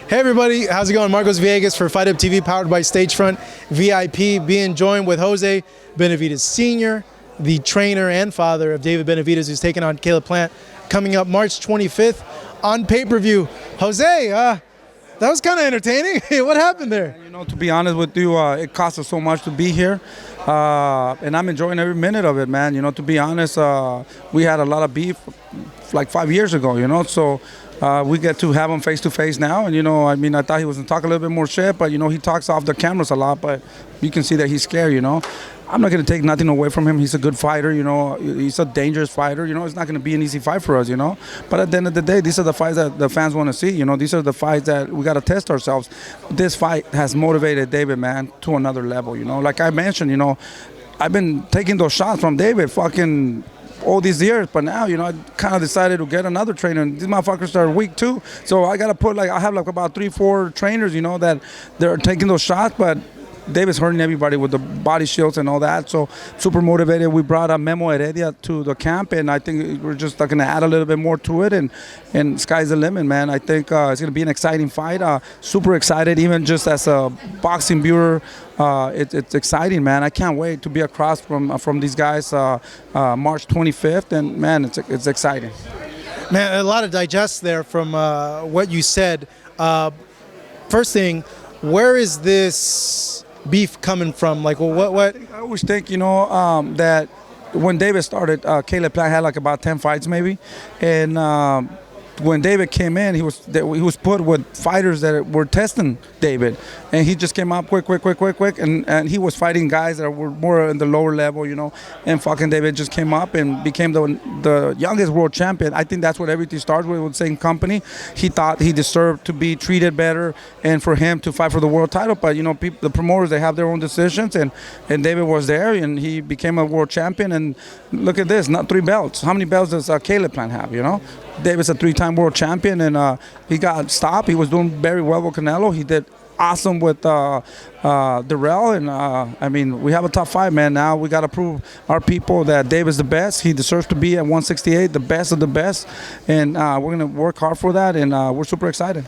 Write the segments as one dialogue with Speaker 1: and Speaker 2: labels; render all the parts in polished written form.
Speaker 1: Hey everybody, how's it going? Marcos Villegas for Fight Up TV, powered by Stagefront VIP, being joined with Jose Benavidez Sr., the trainer and father of David Benavidez, who's taking on Caleb Plant, coming up March 25th on pay-per-view. Jose, that was kind of entertaining. What happened there?
Speaker 2: You know, to be honest with you, it cost us so much to be here, and I'm enjoying every minute of it, man. You know, to be honest, we had a lot of beef like 5 years ago, you know, so we get to have him face to face now. And, you know, I mean, I thought he was going to talk a little bit more shit, but, you know, he talks off the cameras a lot, but you can see that he's scared, you know. I'm not going to take nothing away from him. He's a good fighter, you know. He's a dangerous fighter, you know. It's not going to be an easy fight for us, you know. But at the end of the day, these are the fights that the fans want to see, you know. These are the fights that we got to test ourselves. This fight has motivated David, man, to another level, you know. Like I mentioned, you know, I've been taking those shots from David fucking all these years, but now, you know, I kind of decided to get another trainer, and these motherfuckers are weak too. So I got to put, like, I have like about 3-4 trainers, you know, that they're taking those shots, but David's hurting everybody with the body shields and all that. So super motivated. We brought a Memo Heredia to the camp, and I think we're just going to add a little bit more to it, and sky's the limit, man. I think it's going to be an exciting fight. Super excited, even just as a boxing viewer. It's exciting, man. I can't wait to be across from these guys March 25th, and man, it's exciting.
Speaker 1: Man, a lot of digest there from what you said. First thing, where is this beef coming from? Like, well, what?
Speaker 2: I always think, you know, that when David started, Caleb Plant had like about 10 fights maybe, and when David came in, he was put with fighters that were testing David, and he just came up quick, and he was fighting guys that were more in the lower level, you know, and fucking David just came up and became the youngest world champion. I think that's what everything started with the same company. He thought he deserved to be treated better and for him to fight for the world title, but, you know, the promoters, they have their own decisions, and David was there, and he became a world champion, and look at this, not 3 belts. How many belts does Caleb Plant have, you know? David's a 3-time world champion, and he got stopped. He was doing very well with Canelo. He did awesome with Darrell, and I mean, we have a top 5, man. Now we got to prove our people that David's the best. He deserves to be at 168, the best of the best, and we're going to work hard for that, and we're super excited.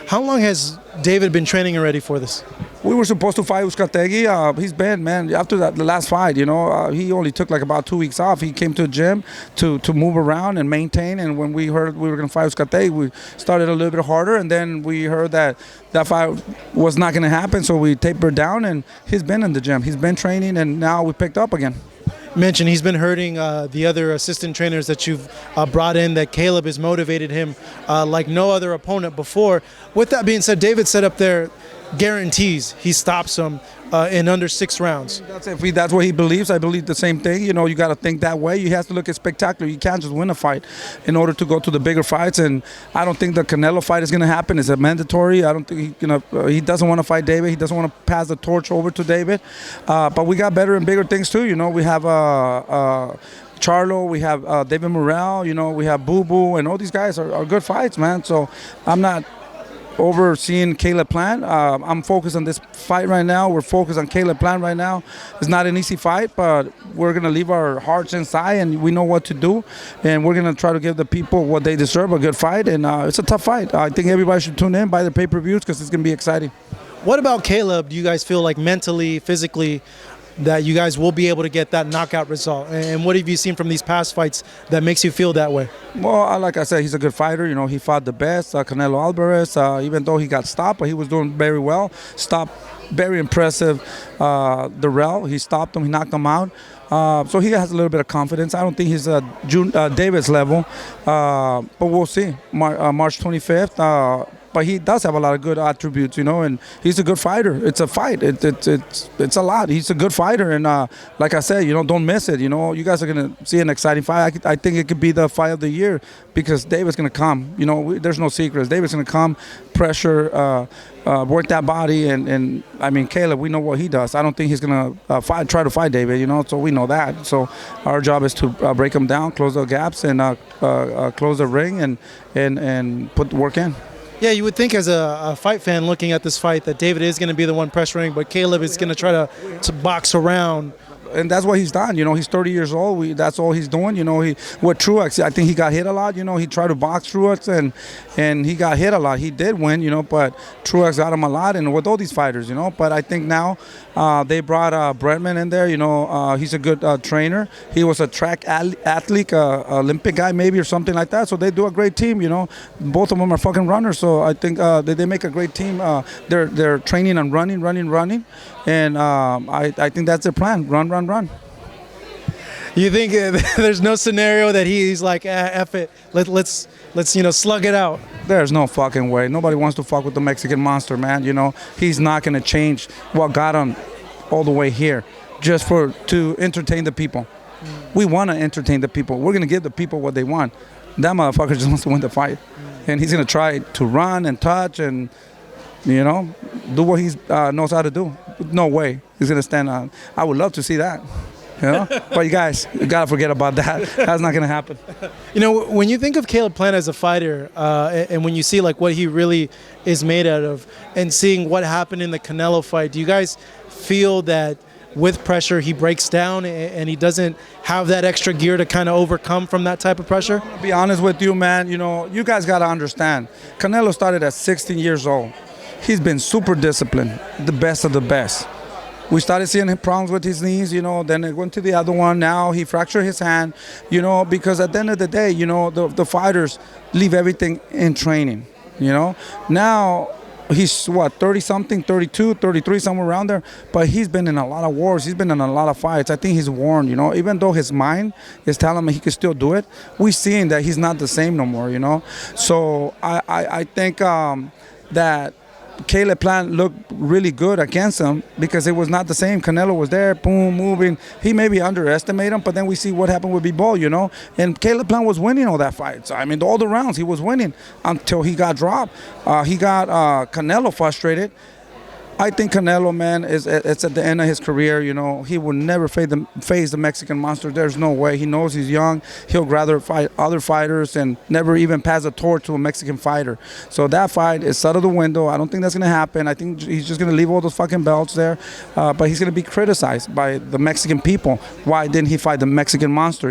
Speaker 1: How long has David been training already for this?
Speaker 2: We were supposed to fight Uzcategui. He's been, man, after the last fight, you know, he only took like about 2 weeks off. He came to the gym to move around and maintain, and when we heard we were going to fight Uzcategui, we started a little bit harder, and then we heard that fight was not going to happen, so we tapered down, and he's been in the gym. He's been training, and now we picked up again.
Speaker 1: Mentioned he's been hurting the other assistant trainers that you've brought in, that Caleb has motivated him like no other opponent before. With that being said, David set up there guarantees he stops him in under 6 rounds.
Speaker 2: That's what he believes. I believe the same thing. You know, you got to think that way. You have to look at spectacular. You can't just win a fight in order to go to the bigger fights. And I don't think the Canelo fight is going to happen. It's a mandatory. I don't think he doesn't want to fight David. He doesn't want to pass the torch over to David. But we got better and bigger things too. You know, we have Charlo, we have David Morrell. You know, we have Boo Boo, and all these guys are good fights, man. So I'm not overseeing Caleb Plant. I'm focused on this fight right now. We're focused on Caleb Plant right now. It's not an easy fight, but we're going to leave our hearts inside, and we know what to do, and we're going to try to give the people what they deserve, a good fight, and it's a tough fight. I think everybody should tune in, buy the pay-per-views, because it's going to be exciting.
Speaker 1: What about Caleb? Do you guys feel like mentally, physically, that you guys will be able to get that knockout result? And what have you seen from these past fights that makes you feel that way?
Speaker 2: Well, like I said, he's a good fighter. You know, he fought the best, Canelo Alvarez, even though he got stopped, but he was doing very well. Stopped very impressive Darrell. He stopped him. He knocked him out. So he has a little bit of confidence. I don't think he's David's level, but we'll see. March 25th. But he does have a lot of good attributes, you know, and he's a good fighter. It's a fight. It's a lot. He's a good fighter, and like I said, you know, don't miss it. You know, you guys are gonna see an exciting fight. I think it could be the fight of the year, because David's gonna come. You know, there's no secrets. David's gonna come, pressure, work that body, and I mean, Caleb, we know what he does. I don't think he's gonna try to fight David, you know, so we know that. So our job is to break him down, close the gaps, and close the ring, and put the work in.
Speaker 1: Yeah, you would think as a fight fan looking at this fight that David is going to be the one pressuring, but Caleb is going to try to box around
Speaker 2: and that's what he's done. He's 30 years old. That's all he's doing. With Truex, I think he got hit a lot. He tried to box Truex, and he got hit a lot. He did win, but Truex got him a lot, and with all these fighters, But I think now they brought Bretman in there. He's a good trainer. He was a track athlete, Olympic guy maybe or something like that. So they do a great team. Both of them are fucking runners. So I think they make a great team. They're training and running, and I think that's their plan: run.
Speaker 1: You think there's no scenario that he's like, F it, let's slug it out?
Speaker 2: There's no fucking way. Nobody wants to fuck with the Mexican monster, man. He's not gonna change what got him all the way here just to entertain the people. We want to entertain the people. We're gonna give the people what they want. That motherfucker just wants to win the fight, and he's gonna try to run and touch and do what he knows how to do. No way he's gonna stand on. I would love to see that. But you guys, you gotta forget about that. That's not gonna happen.
Speaker 1: When you think of Caleb Plant as a fighter, and when you see like what he really is made out of, and seeing what happened in the Canelo fight, do you guys feel that with pressure he breaks down and he doesn't have that extra gear to kind of overcome from that type of pressure?
Speaker 2: I'm gonna be honest with you, man. You guys gotta understand. Canelo started at 16 years old. He's been super disciplined, the best of the best. We started seeing problems with his knees, then it went to the other one. Now he fractured his hand, because at the end of the day, the fighters leave everything in training, Now he's 30-something, 32, 33, somewhere around there. But he's been in a lot of wars. He's been in a lot of fights. I think he's worn, even though his mind is telling him he can still do it, we're seeing that he's not the same no more, So I think that Caleb Plant looked really good against him because it was not the same. Canelo was there, boom, moving. He maybe underestimated him, but then we see what happened with B-Ball, And Caleb Plant was winning all that fight. So, all the rounds he was winning until he got dropped. He got Canelo frustrated. I think Canelo, man, it's at the end of his career. He will never face the Mexican monster. There's no way. He knows he's young. He'll rather fight other fighters and never even pass a torch to a Mexican fighter. So that fight is out of the window. I don't think that's going to happen. I think he's just going to leave all those fucking belts there. But he's going to be criticized by the Mexican people. Why didn't he fight the Mexican monster,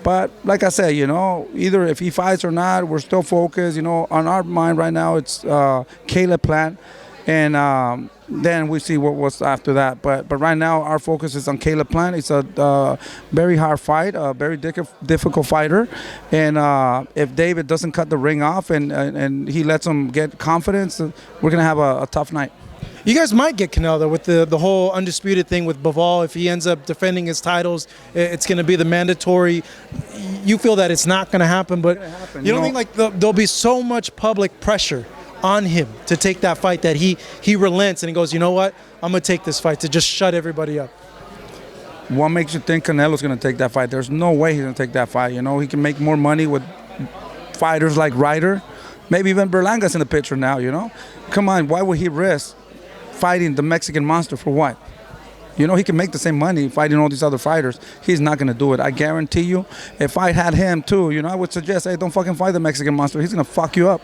Speaker 2: But like I said, either if he fights or not, we're still focused. On our mind right now, it's Caleb Plant. And then we see what was after that. But right now, our focus is on Caleb Plant. It's a very hard fight, a very difficult fighter. And if David doesn't cut the ring off and he lets him get confidence, we're going to have a tough night.
Speaker 1: You guys might get Canelo though, with the whole undisputed thing with Bivol. If he ends up defending his titles, it's going to be the mandatory. You feel that it's not going to happen, but you don't think like there'll be so much public pressure on him to take that fight that he relents and he goes, you know what, I'm going to take this fight to just shut everybody up?
Speaker 2: What makes you think Canelo's going to take that fight? There's no way he's going to take that fight. He can make more money with fighters like Ryder. Maybe even Berlanga's in the picture now, Come on, why would he risk fighting the Mexican monster for what? He can make the same money fighting all these other fighters. He's not going to do it. I guarantee you, if I had him too, I would suggest, hey, don't fucking fight the Mexican monster. He's going to fuck you up.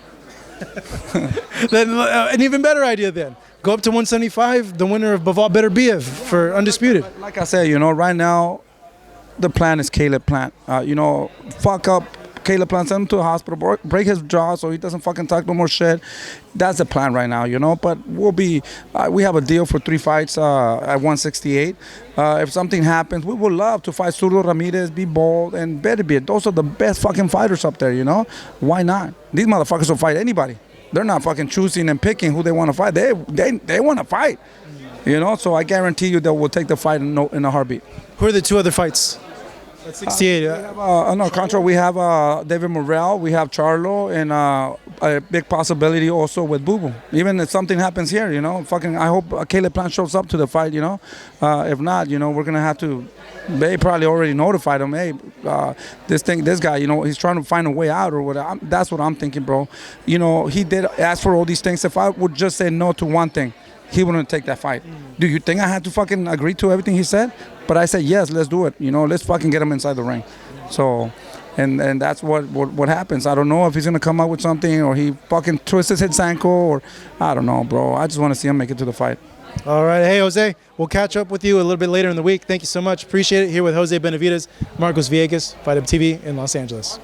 Speaker 1: Then an even better idea then. Go up to 175. The winner of Bivol Beterbiev for undisputed.
Speaker 2: Like I said, right now, the plan is Caleb Plant. Fuck up Caleb Plant, send him to the hospital, break his jaw so he doesn't fucking talk no more shit. That's the plan right now, But we have a deal for 3 fights at 168. If something happens, we would love to fight Zurdo Ramirez, B-Ball, and Beterbiev. Those are the best fucking fighters up there, Why not? These motherfuckers will fight anybody. They're not fucking choosing and picking who they want to fight. They want to fight, So I guarantee you that we'll take the fight in a heartbeat.
Speaker 1: Who are the 2 other fights? At 68.
Speaker 2: We have David Morrell, we have Charlo, and a big possibility also with Boo Boo. Even if something happens here, I hope Caleb Plant shows up to the fight, If not, we're going to have to, they probably already notified him, hey, this guy, he's trying to find a way out or whatever. That's what I'm thinking, bro. He did ask for all these things. If I would just say no to one thing, he wouldn't take that fight. Do you think I had to fucking agree to everything he said? But I said, yes, let's do it. Let's fucking get him inside the ring. So, and that's what happens. I don't know if he's going to come up with something or he fucking twists his ankle or I don't know, bro. I just want to see him make it to the fight.
Speaker 1: All right. Hey, Jose, we'll catch up with you a little bit later in the week. Thank you so much. Appreciate it. Here with Jose Benavidez, Marcos Villegas, Fight Up TV in Los Angeles.